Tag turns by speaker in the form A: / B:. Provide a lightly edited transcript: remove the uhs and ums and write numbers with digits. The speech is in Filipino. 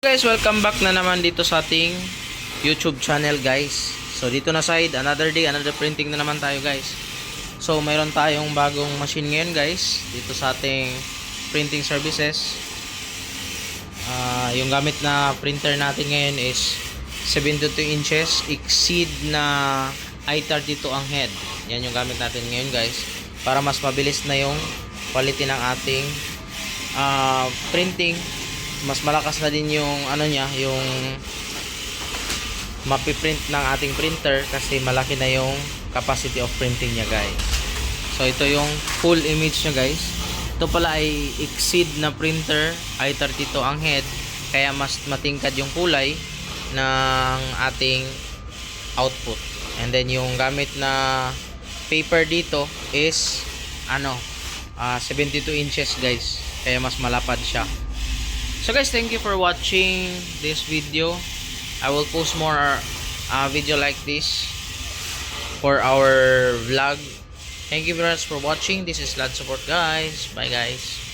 A: Guys, welcome back na naman dito sa ating YouTube channel, guys. So dito na side, another day, another printing na naman tayo, guys. So mayroon tayong bagong machine ngayon, guys, dito sa ating printing services. Yung gamit na printer natin ngayon is 72 inches, exceed na i32 ang head. Yan yung gamit natin ngayon, guys, para mas mabilis na yung quality ng ating printing. Mas malakas na din yung ano niya, yung mapiprint ng ating printer kasi malaki na yung capacity of printing niya, guys. So ito yung full image niya, guys. Ito pala ay exceed na printer, i32 ang head, kaya mas matingkad yung kulay ng ating output. And then yung gamit na paper dito is 72 inches, guys, kaya mas malapad siya. So guys, thank you for watching this video. I will post more video like this for our vlog. Thank you very much for watching. This is Lad Support, guys. Bye, guys.